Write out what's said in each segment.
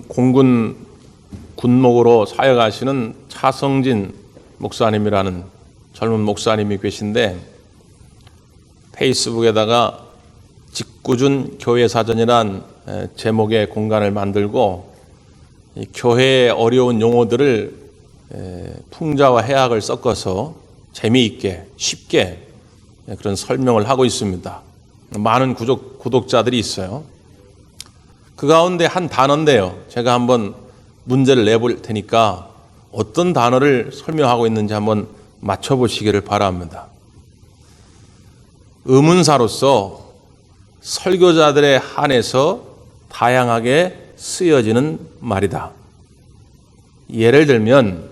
공군 군목으로 사역하시는 차성진 목사님이라는 젊은 목사님이 계신데 페이스북에다가 직구준 교회사전이란 제목의 공간을 만들고 이 교회의 어려운 용어들을 풍자와 해학을 섞어서 재미있게 쉽게 그런 설명을 하고 있습니다. 많은 구독자들이 있어요. 그 가운데 한 단어인데요. 제가 한번 문제를 내볼 테니까 어떤 단어를 설명하고 있는지 한번 맞춰보시기를 바랍니다. 의문사로서 설교자들에 한해서 다양하게 쓰여지는 말이다. 예를 들면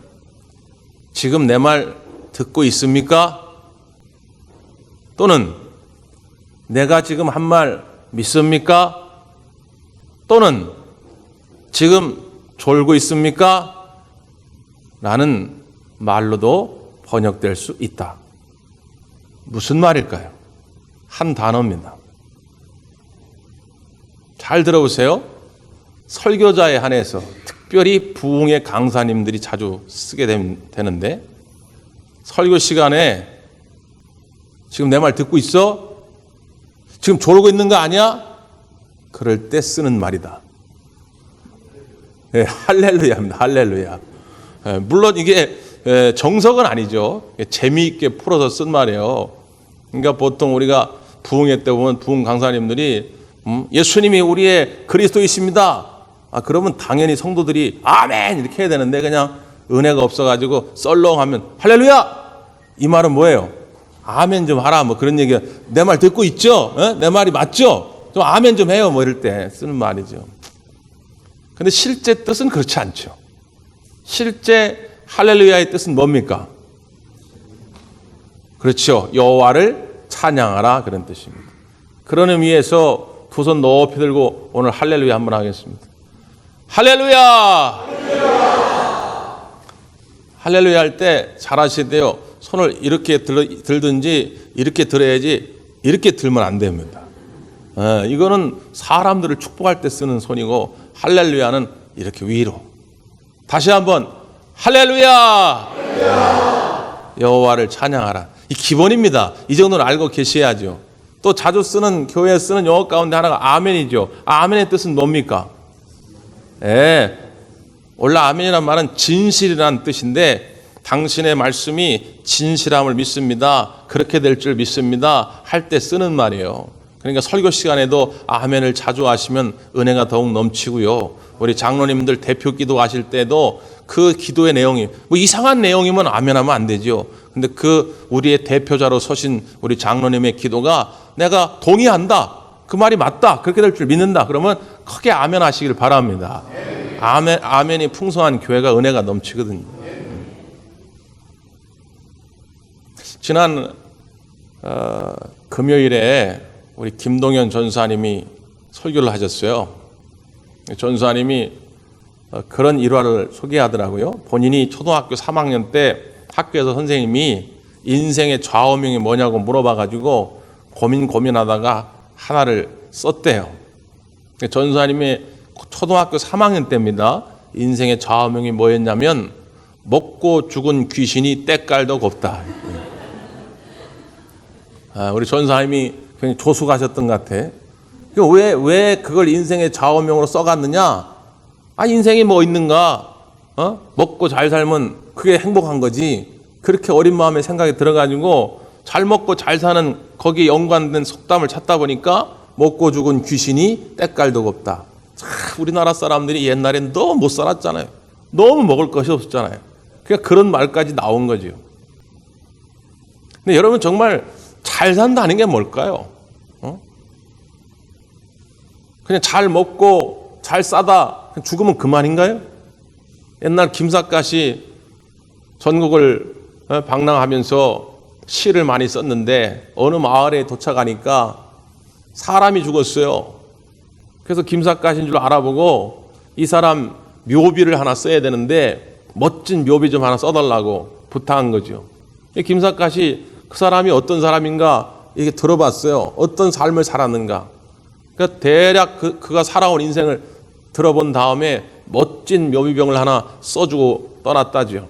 지금 내 말 듣고 있습니까? 또는 내가 지금 한 말 믿습니까? 또는 지금 졸고 있습니까? 라는 말로도 번역될 수 있다. 무슨 말일까요? 한 단어입니다. 잘 들어보세요. 설교자에 한해서 특별히 부흥의 강사님들이 자주 쓰게 되는데 설교 시간에 지금 내 말 듣고 있어? 지금 졸고 있는 거 아니야? 그럴 때 쓰는 말이다. 네, 할렐루야입니다. 할렐루야. 물론 이게 정석은 아니죠. 재미있게 풀어서 쓴 말이에요. 그러니까 보통 우리가 부흥회 때 보면 부흥 강사님들이 예수님이 우리의 그리스도이십니다. 그러면 당연히 성도들이 아멘 이렇게 해야 되는데 그냥 은혜가 없어가지고 썰렁하면 할렐루야! 이 말은 뭐예요? 아멘 좀 하라 뭐 그런 얘기야. 내 말 듣고 있죠? 내 말이 맞죠? 좀 아멘 좀 해요 뭐 이럴 때 쓰는 말이죠. 근데 실제 뜻은 그렇지 않죠. 실제 할렐루야의 뜻은 뭡니까? 그렇죠. 여호와를 찬양하라 그런 뜻입니다. 그런 의미에서 두 손 높이 들고 오늘 할렐루야 한번 하겠습니다. 할렐루야! 할렐루야! 할렐루야 할 때 잘 하셔야 돼요. 손을 이렇게 들든지 이렇게 들어야지 이렇게 들면 안 됩니다. 이거는 사람들을 축복할 때 쓰는 손이고 할렐루야는 이렇게 위로. 다시 한번 할렐루야! 할렐루야! 여호와를 찬양하라. 이 기본입니다. 이 정도는 알고 계셔야죠. 또 자주 쓰는 교회에 쓰는 용어 가운데 하나가 아멘이죠. 아멘의 뜻은 뭡니까? 원래 아멘이란 말은 진실이라는 뜻인데 당신의 말씀이 진실함을 믿습니다. 그렇게 될 줄 믿습니다. 할 때 쓰는 말이에요. 그러니까 설교 시간에도 아멘을 자주 하시면 은혜가 더욱 넘치고요. 우리 장로님들 대표 기도하실 때도 그 기도의 내용이 뭐 이상한 내용이면 아멘하면 안 되죠. 근데 그 우리의 대표자로 서신 우리 장로님의 기도가 내가 동의한다. 그 말이 맞다. 그렇게 될 줄 믿는다. 그러면 크게 아멘 하시길 바랍니다. 아멘이 풍성한 교회가 은혜가 넘치거든요. 지난 금요일에 우리 김동현 전사님이 설교를 하셨어요. 전사님이 그런 일화를 소개하더라고요. 본인이 초등학교 3학년 때 학교에서 선생님이 인생의 좌우명이 뭐냐고 물어봐가지고 고민하다가 하나를 썼대요. 전사님이 초등학교 3학년 때입니다. 인생의 좌우명이 뭐였냐면 먹고 죽은 귀신이 때깔도 곱다. 우리 전사님이 굉장히 조숙하셨던 것 같아. 왜 그걸 인생의 좌우명으로 써갔느냐? 인생이 뭐 있는가? 먹고 잘 살면 그게 행복한 거지. 그렇게 어린 마음에 생각이 들어가지고 잘 먹고 잘 사는 거기에 연관된 속담을 찾다 보니까 먹고 죽은 귀신이 때깔도 곱다. 우리나라 사람들이 옛날엔 너무 못 살았잖아요. 너무 먹을 것이 없었잖아요. 그러니까 그런 말까지 나온 거죠. 근데 여러분 정말 잘 산다는 게 뭘까요? 그냥 잘 먹고 잘 싸다 죽으면 그만인가요? 옛날 김삿갓이 전국을 방랑하면서 시를 많이 썼는데 어느 마을에 도착하니까 사람이 죽었어요. 그래서 김삿갓인 줄 알아보고 이 사람 묘비를 하나 써야 되는데 멋진 묘비 좀 하나 써달라고 부탁한 거죠. 김삿갓이 그 사람이 어떤 사람인가 이렇게 들어봤어요. 어떤 삶을 살았는가. 그러니까 대략 그가 살아온 인생을 들어본 다음에 멋진 묘비병을 하나 써주고 떠났다죠.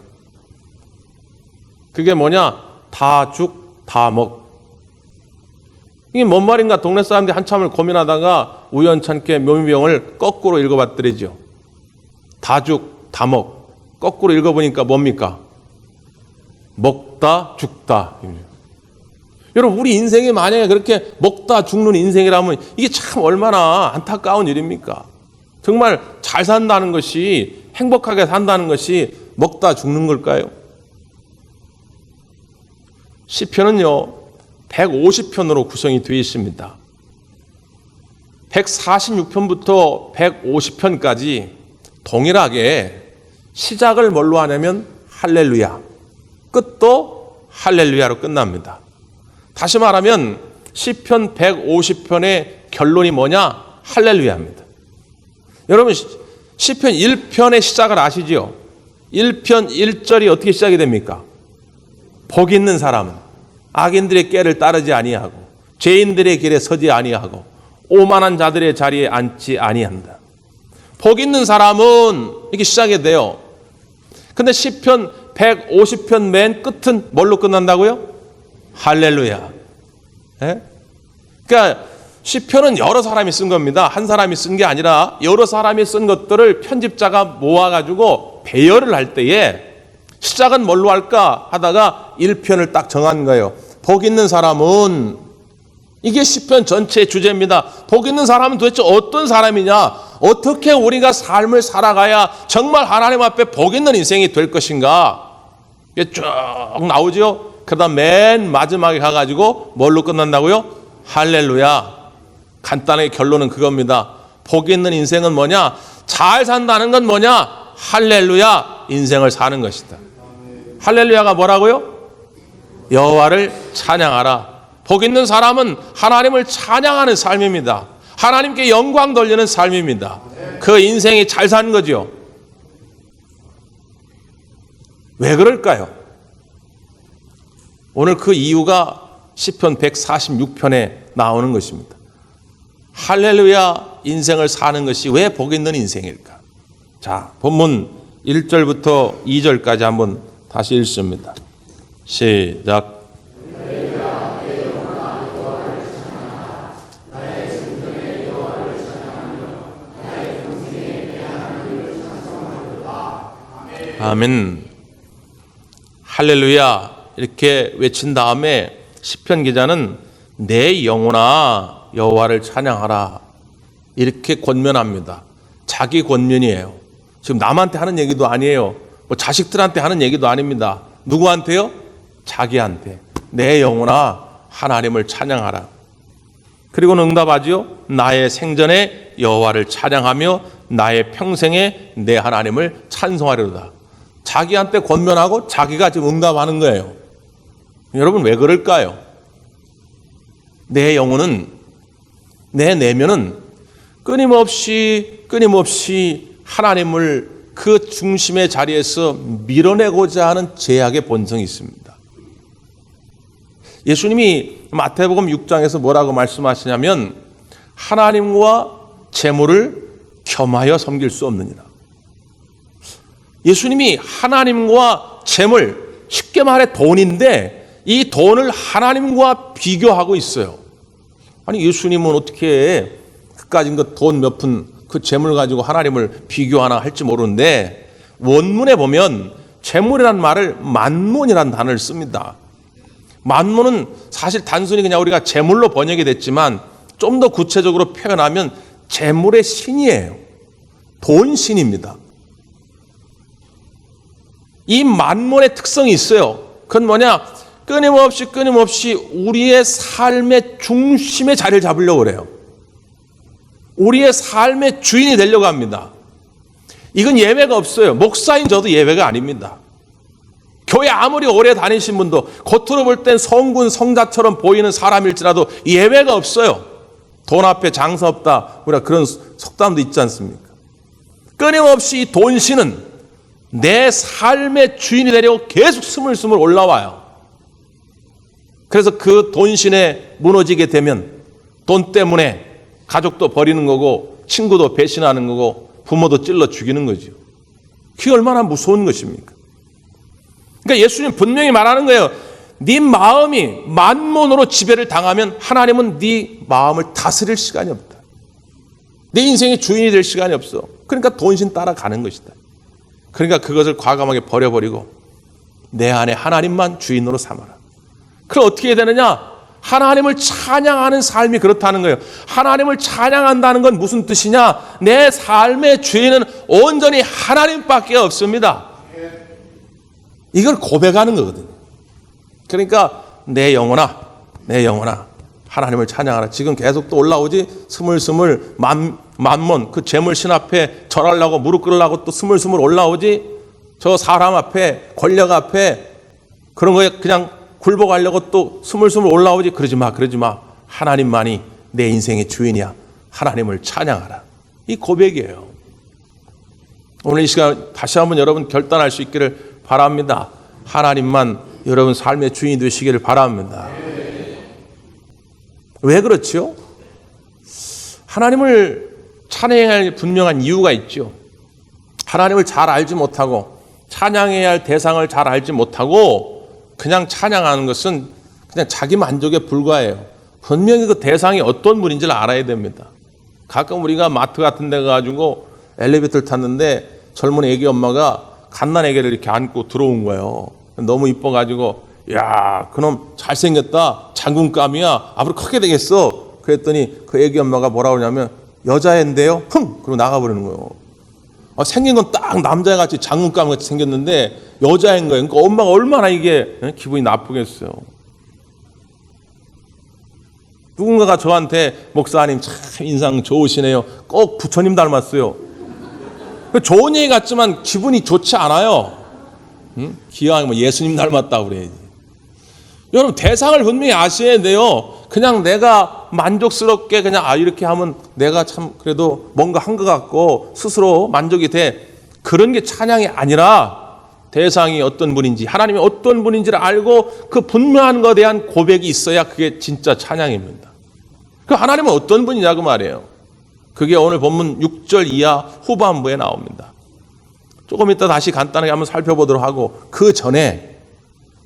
그게 뭐냐? 다 죽, 다 먹. 이게 뭔 말인가 동네 사람들이 한참을 고민하다가 우연찮게 묘비병을 거꾸로 읽어봤더래죠. 다 죽, 다 먹. 거꾸로 읽어보니까 뭡니까? 먹다, 죽다. 여러분, 우리 인생이 만약에 그렇게 먹다 죽는 인생이라면 이게 참 얼마나 안타까운 일입니까? 정말 잘 산다는 것이, 행복하게 산다는 것이 먹다 죽는 걸까요? 시편은요 150편으로 구성이 되어 있습니다. 146편부터 150편까지 동일하게 시작을 뭘로 하냐면 할렐루야, 끝도 할렐루야로 끝납니다. 다시 말하면 시편 150편의 결론이 뭐냐? 할렐루야입니다. 여러분, 시편 1편의 시작을 아시죠? 1편 1절이 어떻게 시작이 됩니까? 복 있는 사람은 악인들의 꾀를 따르지 아니하고 죄인들의 길에 서지 아니하고 오만한 자들의 자리에 앉지 아니한다. 복 있는 사람은 이렇게 시작이 돼요. 근데 시편 150편 맨 끝은 뭘로 끝난다고요? 할렐루야. 예? 그러니까 시편은 여러 사람이 쓴 겁니다. 한 사람이 쓴 게 아니라 여러 사람이 쓴 것들을 편집자가 모아가지고 배열을 할 때에 시작은 뭘로 할까 하다가 1편을 딱 정한 거예요. 복 있는 사람은, 이게 시편 전체의 주제입니다. 복 있는 사람은 도대체 어떤 사람이냐? 어떻게 우리가 삶을 살아가야 정말 하나님 앞에 복 있는 인생이 될 것인가? 이게 쭉 나오죠. 그러다 맨 마지막에 가가지고 뭘로 끝난다고요? 할렐루야. 간단하게 결론은 그겁니다. 복 있는 인생은 뭐냐? 잘 산다는 건 뭐냐? 할렐루야, 인생을 사는 것이다. 할렐루야가 뭐라고요? 여호와를 찬양하라. 복 있는 사람은 하나님을 찬양하는 삶입니다. 하나님께 영광 돌리는 삶입니다. 그 인생이 잘 사는 거죠. 왜 그럴까요? 오늘 그 이유가 시편 146편에 나오는 것입니다. 할렐루야, 인생을 사는 것이 왜 복 있는 인생일까? 자, 본문 1절부터 2절까지 한번 다시 읽습니다. 시작. 아멘. 할렐루야 이렇게 외친 다음에 시편 기자는 내 영혼아 여호와를 찬양하라 이렇게 권면합니다. 자기 권면이에요. 지금 남한테 하는 얘기도 아니에요. 뭐 자식들한테 하는 얘기도 아닙니다. 누구한테요? 자기한테. 내 영혼아 하나님을 찬양하라. 그리고는 응답하지요. 나의 생전에 여호와를 찬양하며 나의 평생에 내 하나님을 찬송하리로다. 자기한테 권면하고 자기가 지금 응답하는 거예요. 여러분 왜 그럴까요? 내 영혼은, 내 내면은 끊임없이 하나님을 그 중심의 자리에서 밀어내고자 하는 죄악의 본성이 있습니다. 예수님이 마태복음 6장에서 뭐라고 말씀하시냐면 하나님과 재물을 겸하여 섬길 수 없느니라. 예수님이 하나님과 재물, 쉽게 말해 돈인데 이 돈을 하나님과 비교하고 있어요. 아니 예수님은 어떻게 그까진 그 돈 몇 푼 그 재물 가지고 하나님을 비교하나 할지 모르는데 원문에 보면 재물이란 말을 만몬이라는 단어를 씁니다. 만몬은 사실 단순히 그냥 우리가 재물로 번역이 됐지만 좀 더 구체적으로 표현하면 재물의 신이에요. 돈신입니다. 이 만몬의 특성이 있어요. 그건 뭐냐? 끊임없이 우리의 삶의 중심의 자리를 잡으려고 그래요. 우리의 삶의 주인이 되려고 합니다. 이건 예외가 없어요. 목사인 저도 예외가 아닙니다. 교회 아무리 오래 다니신 분도 겉으로 볼 땐 성군 성자처럼 보이는 사람일지라도 예외가 없어요. 돈 앞에 장사 없다. 우리가 그런 속담도 있지 않습니까? 끊임없이 이 돈신은 내 삶의 주인이 되려고 계속 스물스물 올라와요. 그래서 그 돈신에 무너지게 되면 돈 때문에 가족도 버리는 거고 친구도 배신하는 거고 부모도 찔러 죽이는 거죠. 그게 얼마나 무서운 것입니까? 그러니까 예수님 분명히 말하는 거예요. 네 마음이 만몬으로 지배를 당하면 하나님은 네 마음을 다스릴 시간이 없다. 내 인생의 주인이 될 시간이 없어. 그러니까 돈신 따라가는 것이다. 그러니까 그것을 과감하게 버려버리고 내 안에 하나님만 주인으로 삼아라. 그럼 어떻게 해야 되느냐? 하나님을 찬양하는 삶이 그렇다는 거예요. 하나님을 찬양한다는 건 무슨 뜻이냐? 내 삶의 주인은 온전히 하나님밖에 없습니다. 이걸 고백하는 거거든요. 그러니까 내 영혼아 하나님을 찬양하라. 지금 계속 또 올라오지. 스물스물 만몬 그 재물신 앞에 절하려고 무릎 꿇으려고 또 스물스물 올라오지. 저 사람 앞에 권력 앞에 그런 거에 그냥 굴복하려고 또 스물스물 올라오지. 그러지 마. 하나님만이 내 인생의 주인이야. 하나님을 찬양하라. 이 고백이에요. 오늘 이 시간 다시 한번 여러분 결단할 수 있기를 바랍니다. 하나님만 여러분 삶의 주인이 되시기를 바랍니다. 왜 그렇지요? 하나님을 찬양할 분명한 이유가 있죠. 하나님을 잘 알지 못하고 찬양해야 할 대상을 잘 알지 못하고 그냥 찬양하는 것은 그냥 자기 만족에 불과해요. 분명히 그 대상이 어떤 분인지를 알아야 됩니다. 가끔 우리가 마트 같은 데 가가지고 엘리베이터를 탔는데 젊은 애기 엄마가 갓난 애기를 이렇게 안고 들어온 거예요. 너무 이뻐가지고 야 그놈 잘생겼다. 장군감이야. 앞으로 크게 되겠어. 그랬더니 그 애기 엄마가 뭐라고 그러냐면 여자애인데요. 그러고 나가버리는 거예요. 생긴 건 딱 남자애같이 장군감같이 생겼는데 여자인 거예요. 그러니까 엄마가 얼마나 이게 기분이 나쁘겠어요. 누군가가 저한테 목사님 참 인상 좋으시네요. 꼭 부처님 닮았어요. 좋은 얘기 같지만 기분이 좋지 않아요. 기왕 예수님 닮았다고 그래야지. 여러분 대상을 분명히 아셔야 돼요. 그냥 내가 만족스럽게 그냥 이렇게 하면 내가 참 그래도 뭔가 한 것 같고 스스로 만족이 돼. 그런 게 찬양이 아니라 대상이 어떤 분인지 하나님이 어떤 분인지를 알고 그 분명한 것에 대한 고백이 있어야 그게 진짜 찬양입니다. 그 하나님은 어떤 분이냐고 말이에요. 그게 오늘 본문 6절 이하 후반부에 나옵니다. 조금 이따 다시 간단하게 한번 살펴보도록 하고 그 전에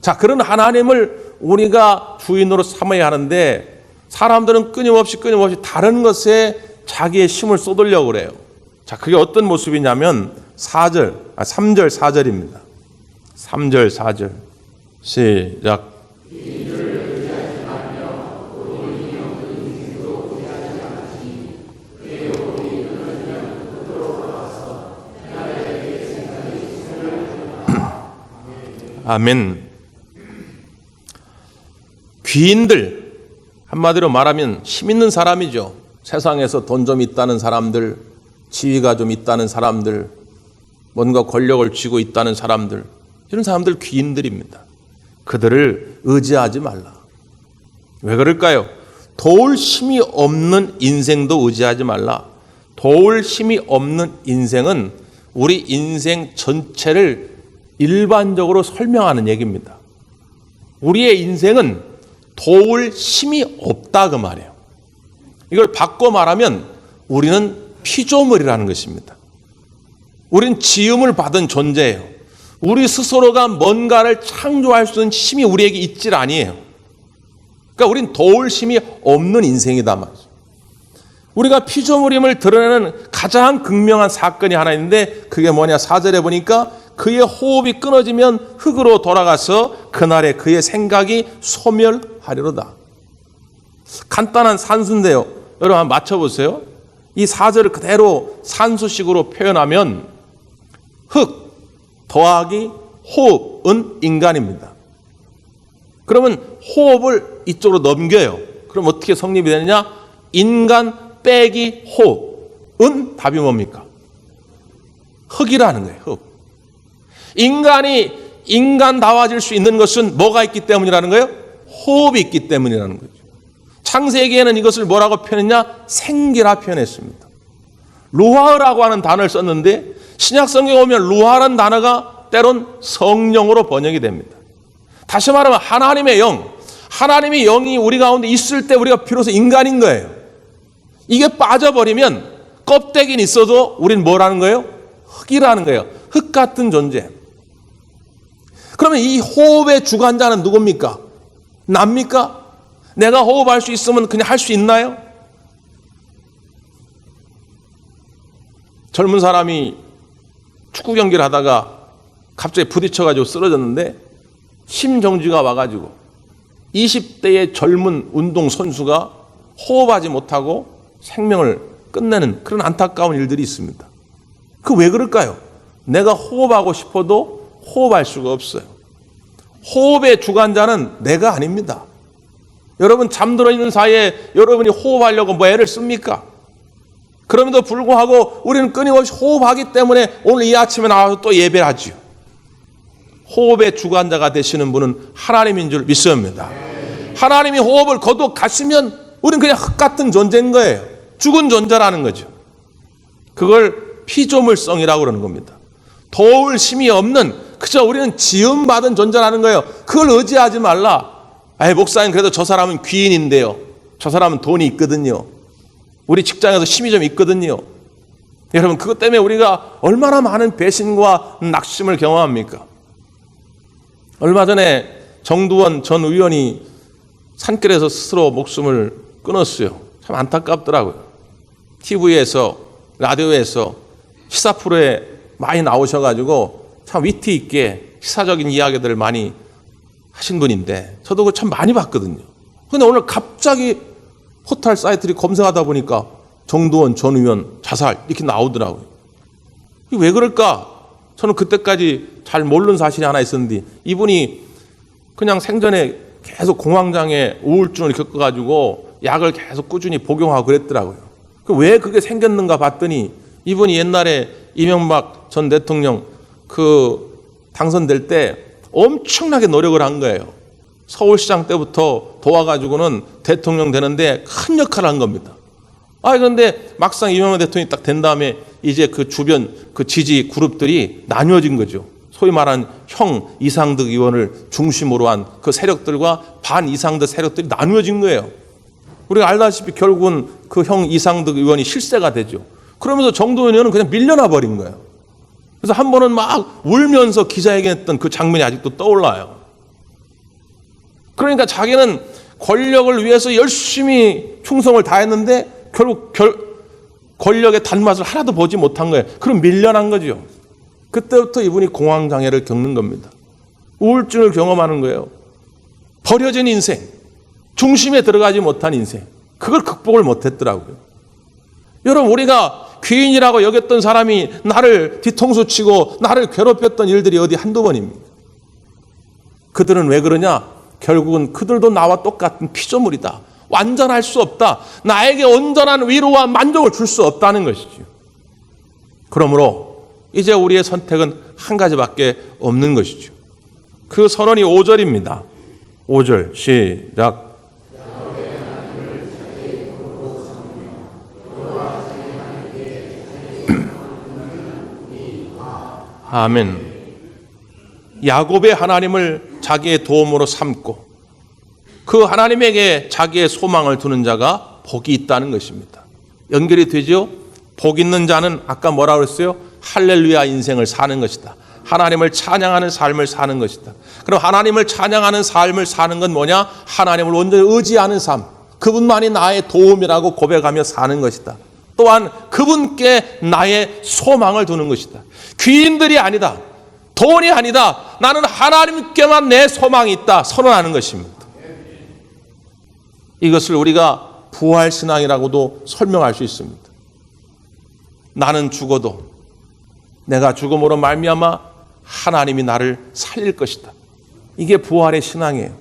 자 그런 하나님을 우리가 주인으로 삼아야 하는데 사람들은 끊임없이 다른 것에 자기의 힘을 쏟으려고 그래요. 자 그게 어떤 모습이냐면 3절 4절입니다. 3절 4절 시작. 아멘. 귀인들 한마디로 말하면 힘 있는 사람이죠. 세상에서 돈 좀 있다는 사람들, 지위가 좀 있다는 사람들, 뭔가 권력을 쥐고 있다는 사람들, 이런 사람들 귀인들입니다. 그들을 의지하지 말라. 왜 그럴까요? 도울 힘이 없는 인생도 의지하지 말라. 도울 힘이 없는 인생은 우리 인생 전체를 일반적으로 설명하는 얘기입니다. 우리의 인생은 도울 힘이 없다 그 말이에요. 이걸 바꿔 말하면 우리는 피조물이라는 것입니다. 우리는 지음을 받은 존재예요. 우리 스스로가 뭔가를 창조할 수 있는 힘이 우리에게 있질 아니에요. 그러니까 우린 도울 힘이 없는 인생이다 말이죠. 우리가 피조물임을 드러내는 가장 극명한 사건이 하나 있는데 그게 뭐냐? 4절에 보니까 그의 호흡이 끊어지면 흙으로 돌아가서 그날에 그의 생각이 소멸하리로다. 간단한 산수인데요. 여러분 한번 맞춰보세요. 이 4절을 그대로 산수식으로 표현하면 흙 더하기 호흡은 인간입니다. 그러면 호흡을 이쪽으로 넘겨요. 그럼 어떻게 성립이 되느냐? 인간 빼기 호흡은 답이 뭡니까? 흙이라는 거예요. 흙. 인간이 인간다워질 수 있는 것은 뭐가 있기 때문이라는 거예요? 호흡이 있기 때문이라는 거죠. 창세기에는 이것을 뭐라고 표현했냐? 생기라 표현했습니다. 루하라고 하는 단어를 썼는데 신약 성경에 오면 루하라는 단어가 때론 성령으로 번역이 됩니다. 다시 말하면 하나님의 영, 하나님의 영이 우리 가운데 있을 때 우리가 비로소 인간인 거예요. 이게 빠져버리면 껍데기는 있어도 우린 뭐라는 거예요? 흙이라는 거예요. 흙 같은 존재. 그러면 이 호흡의 주관자는 누굽니까? 납니까? 내가 호흡할 수 있으면 그냥 할 수 있나요? 젊은 사람이 축구 경기를 하다가 갑자기 부딪혀가지고 쓰러졌는데 심정지가 와가지고 20대의 젊은 운동선수가 호흡하지 못하고 생명을 끝내는 그런 안타까운 일들이 있습니다. 그 왜 그럴까요? 내가 호흡하고 싶어도 호흡할 수가 없어요. 호흡의 주관자는 내가 아닙니다. 여러분 잠들어 있는 사이에 여러분이 호흡하려고 뭐 애를 씁니까? 그럼에도 불구하고 우리는 끊임없이 호흡하기 때문에 오늘 이 아침에 나와서 또 예배를 하지요. 호흡의 주관자가 되시는 분은 하나님인 줄 믿습니다. 하나님이 호흡을 거두가시면 우리는 그냥 흙 같은 존재인 거예요. 죽은 존재라는 거죠. 그걸 피조물성이라고 그러는 겁니다. 도울 힘이 없는, 그저 우리는 지음받은 존재라는 거예요. 그걸 의지하지 말라. 목사님 그래도 저 사람은 귀인인데요. 저 사람은 돈이 있거든요. 우리 직장에서 힘이 좀 있거든요. 여러분 그것 때문에 우리가 얼마나 많은 배신과 낙심을 경험합니까? 얼마 전에 정두원 전 의원이 산길에서 스스로 목숨을 끊었어요. 참 안타깝더라고요. TV에서 라디오에서 시사 프로에 많이 나오셔가지고 참 위트 있게 시사적인 이야기들을 많이 하신 분인데 저도 그거 참 많이 봤거든요. 근데 오늘 갑자기 포털 사이트를 검색하다 보니까 정두원 전 의원 자살 이렇게 나오더라고요. 이게 왜 그럴까? 저는 그때까지 잘 모르는 사실이 하나 있었는데 이분이 그냥 생전에 계속 공황장애 우울증을 겪어가지고 약을 계속 꾸준히 복용하고 그랬더라고요. 왜 그게 생겼는가 봤더니 이분이 옛날에 이명박 전 대통령 당선될 때 엄청나게 노력을 한 거예요. 서울시장 때부터 도와가지고는 대통령 되는데 큰 역할을 한 겁니다. 그런데 막상 이명박 대통령이 딱 된 다음에 이제 그 주변 그 지지 그룹들이 나뉘어진 거죠. 소위 말하는 형 이상득 의원을 중심으로 한 그 세력들과 반 이상득 세력들이 나뉘어진 거예요. 우리가 알다시피 결국은 그 형 이상득 의원이 실세가 되죠. 그러면서 정두원 의원은 그냥 밀려나 버린 거예요. 그래서 한 번은 막 울면서 기자회견했던 그 장면이 아직도 떠올라요. 그러니까 자기는 권력을 위해서 열심히 충성을 다했는데 결국 권력의 단맛을 하나도 보지 못한 거예요. 그럼 밀려난 거죠. 그때부터 이분이 공황장애를 겪는 겁니다. 우울증을 경험하는 거예요. 버려진 인생, 중심에 들어가지 못한 인생, 그걸 극복을 못했더라고요. 여러분 우리가 귀인이라고 여겼던 사람이 나를 뒤통수 치고 나를 괴롭혔던 일들이 어디 한두 번입니까? 그들은 왜 그러냐? 결국은 그들도 나와 똑같은 피조물이다. 완전할 수 없다. 나에게 온전한 위로와 만족을 줄 수 없다는 것이죠. 그러므로 이제 우리의 선택은 한 가지밖에 없는 것이죠. 그 선언이 5절입니다. 5절 시작. 아멘. 야곱의 하나님을 자기의 도움으로 삼고 그 하나님에게 자기의 소망을 두는 자가 복이 있다는 것입니다. 연결이 되죠? 복 있는 자는 아까 뭐라고 그랬어요? 할렐루야 인생을 사는 것이다. 하나님을 찬양하는 삶을 사는 것이다. 그럼 하나님을 찬양하는 삶을 사는 건 뭐냐? 하나님을 온전히 의지하는 삶. 그분만이 나의 도움이라고 고백하며 사는 것이다. 또한 그분께 나의 소망을 두는 것이다. 귀인들이 아니다. 돈이 아니다. 나는 하나님께만 내 소망이 있다. 선언하는 것입니다. 이것을 우리가 부활신앙이라고도 설명할 수 있습니다. 나는 죽어도 내가 죽음으로 말미암아 하나님이 나를 살릴 것이다. 이게 부활의 신앙이에요.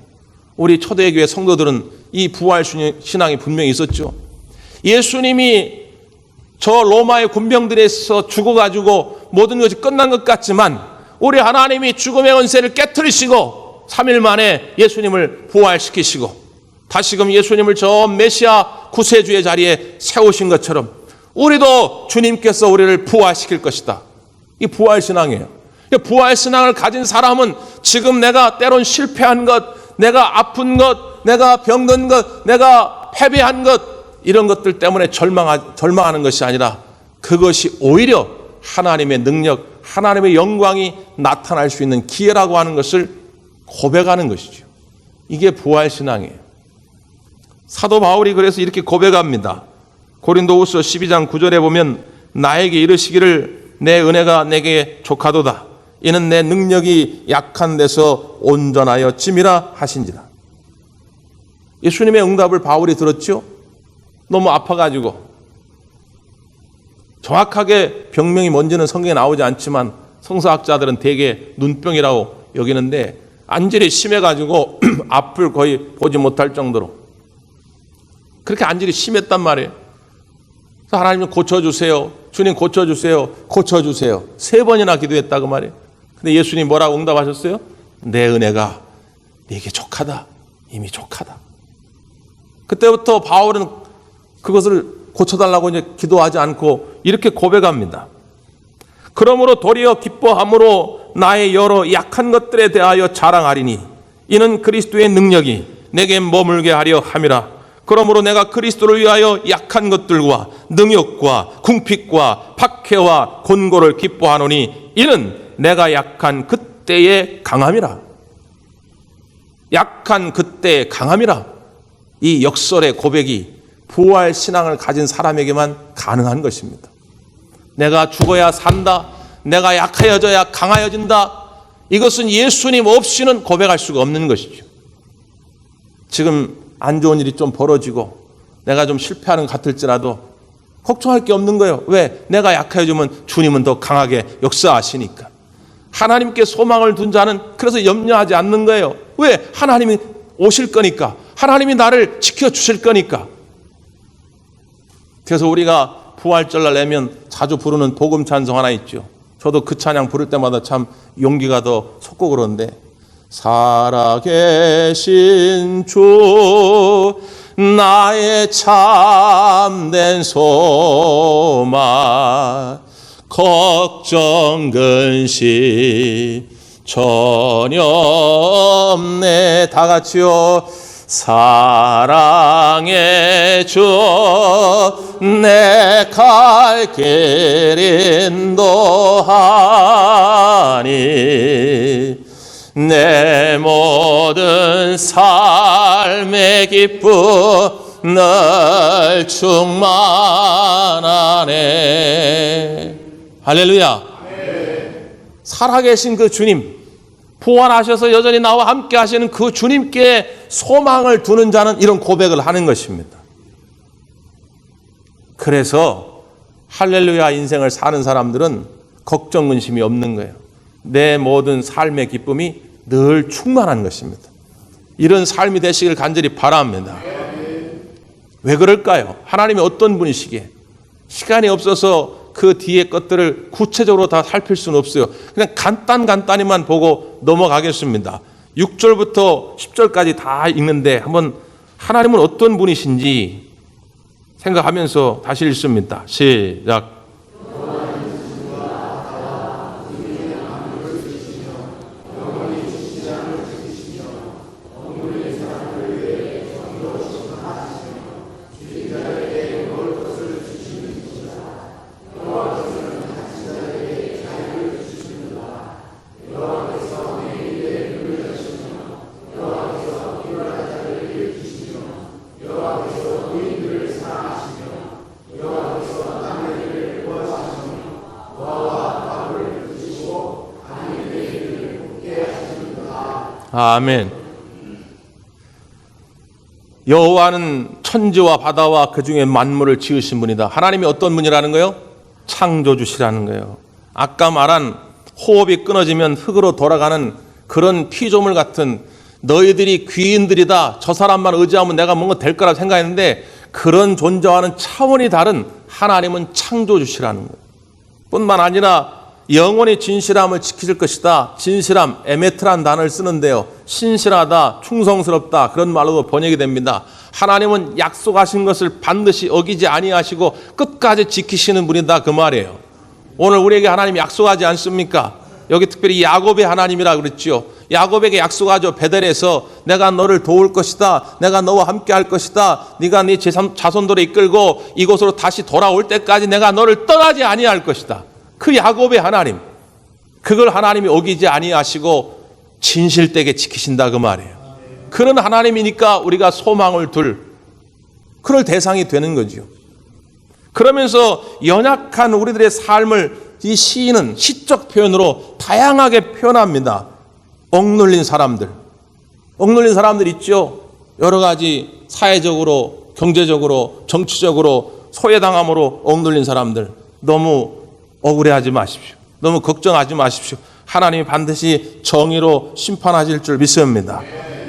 우리 초대교회 성도들은 이 부활 신앙이 분명히 있었죠. 예수님이 저 로마의 군병들에서 죽어가지고 모든 것이 끝난 것 같지만 우리 하나님이 죽음의 권세를 깨트리시고 3일 만에 예수님을 부활시키시고 다시금 예수님을 저 메시아 구세주의 자리에 세우신 것처럼 우리도 주님께서 우리를 부활시킬 것이다. 이 부활신앙이에요. 부활신앙을 가진 사람은 지금 내가 때론 실패한 것, 내가 아픈 것, 내가 병든 것, 내가 패배한 것 이런 것들 때문에 절망하는 것이 아니라 그것이 오히려 하나님의 능력, 하나님의 영광이 나타날 수 있는 기회라고 하는 것을 고백하는 것이죠. 이게 부활신앙이에요. 사도 바울이 그래서 이렇게 고백합니다. 고린도후서 12장 9절에 보면 나에게 이르시기를 내 은혜가 내게 족하도다. 이는 내 능력이 약한 데서 온전하여 찜이라 하신지라. 예수님의 응답을 바울이 들었죠. 너무 아파가지고 정확하게 병명이 뭔지는 성경에 나오지 않지만 성서학자들은 대개 눈병이라고 여기는데 안질이 심해가지고 앞을 거의 보지 못할 정도로 그렇게 안질이 심했단 말이에요. 그래서 하나님 고쳐주세요. 주님 고쳐주세요. 고쳐주세요. 3번이나 기도했다 그 말이에요. 근데 예수님 뭐라고 응답하셨어요? 내 은혜가 네게 족하다. 이미 족하다. 그때부터 바울은 그것을 고쳐달라고 이제 기도하지 않고 이렇게 고백합니다. 그러므로 도리어 기뻐함으로 나의 여러 약한 것들에 대하여 자랑하리니 이는 그리스도의 능력이 내게 머물게 하려 함이라. 그러므로 내가 그리스도를 위하여 약한 것들과 능욕과 궁핍과 박해와 곤고를 기뻐하노니 이는 내가 약한 그때의 강함이라. 약한 그때의 강함이라. 이 역설의 고백이 부활 신앙을 가진 사람에게만 가능한 것입니다. 내가 죽어야 산다. 내가 약해져야 강하여진다. 이것은 예수님 없이는 고백할 수가 없는 것이죠. 지금 안 좋은 일이 좀 벌어지고 내가 좀 실패하는 것 같을지라도 걱정할 게 없는 거예요. 왜? 내가 약해지면 주님은 더 강하게 역사하시니까. 하나님께 소망을 둔 자는 그래서 염려하지 않는 거예요. 왜? 하나님이 오실 거니까. 하나님이 나를 지켜주실 거니까. 그래서 우리가 부활절날 내면 자주 부르는 복음 찬송 하나 있죠. 저도 그 찬양 부를 때마다 참 용기가 더 솟고 그러는데 살아계신 주 나의 참된 소망 걱정 근심 전혀 없네. 다 같이요. 사랑의 주 내 갈 길 인도하니 내 모든 삶의 기쁨 늘 충만하네. 할렐루야. 살아계신 그 주님, 부활하셔서 여전히 나와 함께 하시는 그 주님께 소망을 두는 자는 이런 고백을 하는 것입니다. 그래서 할렐루야 인생을 사는 사람들은 걱정 근심이 없는 거예요. 내 모든 삶의 기쁨이 늘 충만한 것입니다. 이런 삶이 되시길 간절히 바랍니다. 왜 그럴까요? 하나님이 어떤 분이시기에? 시간이 없어서 그 뒤에 것들을 구체적으로 다 살필 수는 없어요. 그냥 간단히만 보고 넘어가겠습니다. 6절부터 10절까지 다 읽는데 한번 하나님은 어떤 분이신지 생각하면서 다시 읽습니다. 시작. 아멘. 여호와는 천지와 바다와 그 중에 만물을 지으신 분이다. 하나님이 어떤 분이라는 거예요? 창조주시라는 거예요. 아까 말한 호흡이 끊어지면 흙으로 돌아가는 그런 피조물 같은 너희들이 귀인들이다. 저 사람만 의지하면 내가 뭔가 될 거라고 생각했는데 그런 존재와는 차원이 다른 하나님은 창조주시라는 거예요. 뿐만 아니라 영원히 진실함을 지키실 것이다. 진실함, 에메트란 단어를 쓰는데요. 신실하다, 충성스럽다 그런 말로도 번역이 됩니다. 하나님은 약속하신 것을 반드시 어기지 아니하시고 끝까지 지키시는 분이다 그 말이에요. 오늘 우리에게 하나님 약속하지 않습니까? 여기 특별히 야곱의 하나님이라 그랬죠. 야곱에게 약속하죠. 베델에서 내가 너를 도울 것이다. 내가 너와 함께 할 것이다. 네가 네 자손들을 이끌고 이곳으로 다시 돌아올 때까지 내가 너를 떠나지 아니할 것이다. 그 야곱의 하나님, 그걸 하나님이 어기지 아니하시고 진실되게 지키신다 그 말이에요. 그런 하나님이니까 우리가 소망을 둘 그럴 대상이 되는 거죠. 그러면서 연약한 우리들의 삶을 이 시인은 시적 표현으로 다양하게 표현합니다. 억눌린 사람들 있죠. 여러 가지 사회적으로, 경제적으로, 정치적으로 소외당함으로 억눌린 사람들, 너무 억울해하지 마십시오. 너무 걱정하지 마십시오. 하나님이 반드시 정의로 심판하실 줄 믿습니다.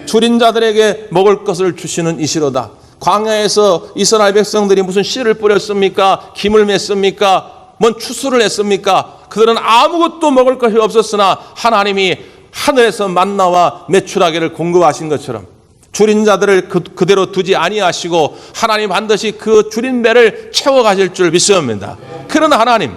줄인 자들에게 먹을 것을 주시는 이시로다. 광야에서 이스라엘 백성들이 무슨 씨를 뿌렸습니까? 김을 맸습니까? 뭔 추수를 했습니까? 그들은 아무것도 먹을 것이 없었으나 하나님이 하늘에서 만나와 메추라기를 공급하신 것처럼 줄인 자들을 그대로 두지 아니하시고 하나님 반드시 그 줄인 배를 채워가실 줄 믿습니다. 그런 하나님,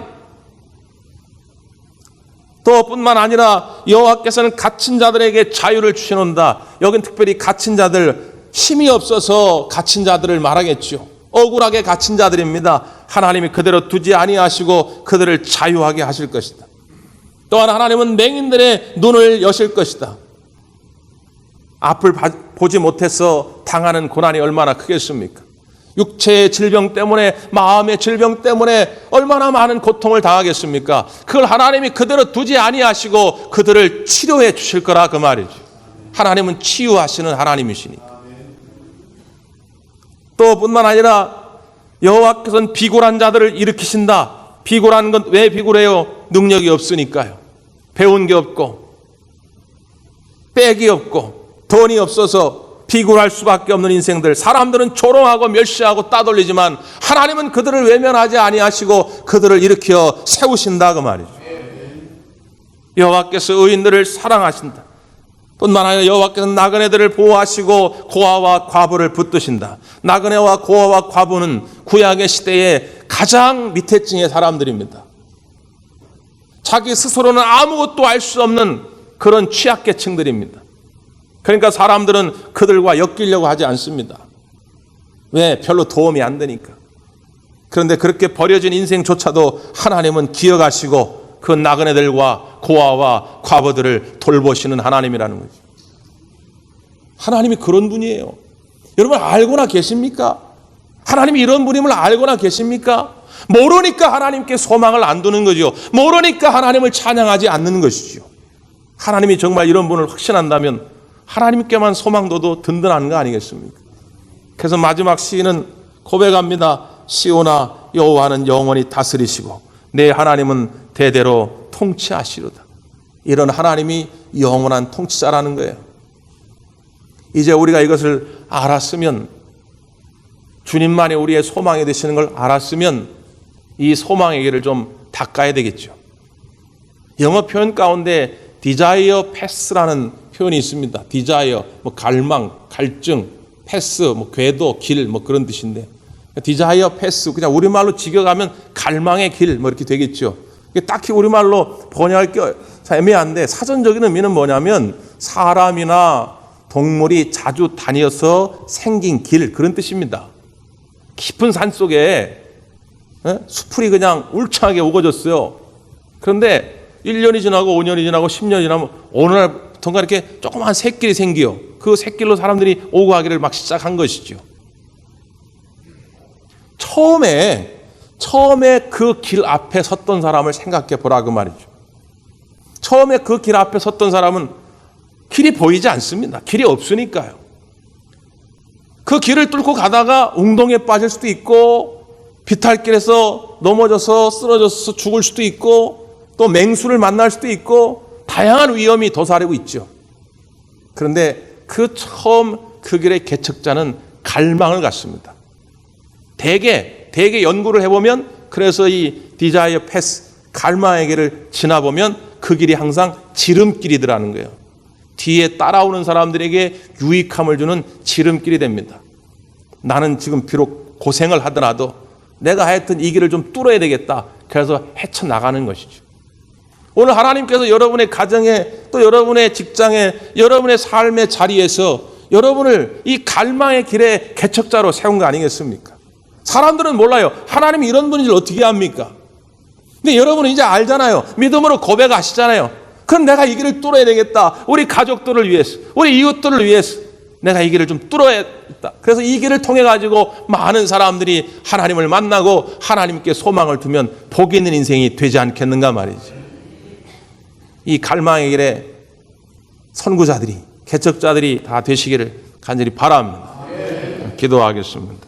또 뿐만 아니라 여호와께서는 갇힌 자들에게 자유를 주시는다. 여긴 특별히 갇힌 자들, 힘이 없어서 갇힌 자들을 말하겠죠. 억울하게 갇힌 자들입니다. 하나님이 그대로 두지 아니하시고 그들을 자유하게 하실 것이다. 또한 하나님은 맹인들의 눈을 여실 것이다. 앞을 보지 못해서 당하는 고난이 얼마나 크겠습니까? 육체의 질병 때문에, 마음의 질병 때문에 얼마나 많은 고통을 당하겠습니까? 그걸 하나님이 그대로 두지 아니하시고 그들을 치료해 주실 거라 그 말이죠. 하나님은 치유하시는 하나님이시니까. 또 뿐만 아니라 여호와께서는 비굴한 자들을 일으키신다. 비굴한 건 왜 비굴해요? 능력이 없으니까요. 배운 게 없고 빽이 없고 돈이 없어서 비굴할 수밖에 없는 인생들. 사람들은 조롱하고 멸시하고 따돌리지만 하나님은 그들을 외면하지 아니하시고 그들을 일으켜 세우신다 그 말이죠. 여호와께서 의인들을 사랑하신다. 뿐만 아니라 여호와께서는 나그네들을 보호하시고 고아와 과부를 붙드신다. 나그네와 고아와 과부는 구약의 시대에 가장 밑에 층의 사람들입니다. 자기 스스로는 아무것도 알 수 없는 그런 취약계층들입니다. 그러니까 사람들은 그들과 엮이려고 하지 않습니다. 왜? 별로 도움이 안 되니까. 그런데 그렇게 버려진 인생조차도 하나님은 기억하시고 그 나그네들과 고아와 과부들을 돌보시는 하나님이라는 거죠. 하나님이 그런 분이에요. 여러분 알고나 계십니까? 하나님이 이런 분임을 알고나 계십니까? 모르니까 하나님께 소망을 안 두는 거죠. 모르니까 하나님을 찬양하지 않는 것이죠. 하나님이 정말 이런 분을 확신한다면 하나님께만 소망둬도 든든한 거 아니겠습니까? 그래서 마지막 시인은 고백합니다. 시온아, 여호와는 영원히 다스리시고 내 하나님은 대대로 통치하시로다. 이런 하나님이 영원한 통치자라는 거예요. 이제 우리가 이것을 알았으면, 주님만이 우리의 소망이 되시는 걸 알았으면 이 소망의 길을 좀 닦아야 되겠죠. 영어 표현 가운데 desire pass라는 표현이 있습니다. desire, 갈망, 갈증, pass, 궤도, 길, 그런 뜻인데, desire pass, 그냥 우리말로 직역하면 갈망의 길, 이렇게 되겠죠. 딱히 우리말로 번역할 게 애매한데, 사전적인 의미는 뭐냐면, 사람이나 동물이 자주 다녀서 생긴 길, 그런 뜻입니다. 깊은 산 속에 수풀이 그냥 울창하게 우거졌어요. 그런데 1년이 지나고 5년이 지나고 10년이 지나면 어느 날부터가 이렇게 조그만 샛길이 생겨요. 그 샛길로 사람들이 오고 가기를 막 시작한 것이죠. 처음에 그 길 앞에 섰던 사람을 생각해 보라 그 말이죠. 처음에 그 길 앞에 섰던 사람은 길이 보이지 않습니다. 길이 없으니까요. 그 길을 뚫고 가다가 웅덩이에 빠질 수도 있고 비탈길에서 넘어져서 쓰러져서 죽을 수도 있고 또 맹수를 만날 수도 있고 다양한 위험이 도사리고 있죠. 그런데 그 처음 그 길의 개척자는 갈망을 갖습니다. 대개 연구를 해보면, 그래서 이 디자이어 패스, 갈망의 길을 지나보면 그 길이 항상 지름길이더라는 거예요. 뒤에 따라오는 사람들에게 유익함을 주는 지름길이 됩니다. 나는 지금 비록 고생을 하더라도 내가 하여튼 이 길을 좀 뚫어야 되겠다. 그래서 헤쳐나가는 것이죠. 오늘 하나님께서 여러분의 가정에, 또 여러분의 직장에, 여러분의 삶의 자리에서 여러분을 이 갈망의 길의 개척자로 세운 거 아니겠습니까? 사람들은 몰라요. 하나님이 이런 분인 줄 어떻게 압니까? 근데 여러분은 이제 알잖아요. 믿음으로 고백하시잖아요. 그럼 내가 이 길을 뚫어야 되겠다. 우리 가족들을 위해서, 우리 이웃들을 위해서 내가 이 길을 좀 뚫어야겠다. 그래서 이 길을 통해 가지고 많은 사람들이 하나님을 만나고 하나님께 소망을 두면 복 있는 인생이 되지 않겠는가 말이죠. 이 갈망의 길에 선구자들이, 개척자들이 다 되시기를 간절히 바랍니다. 기도하겠습니다.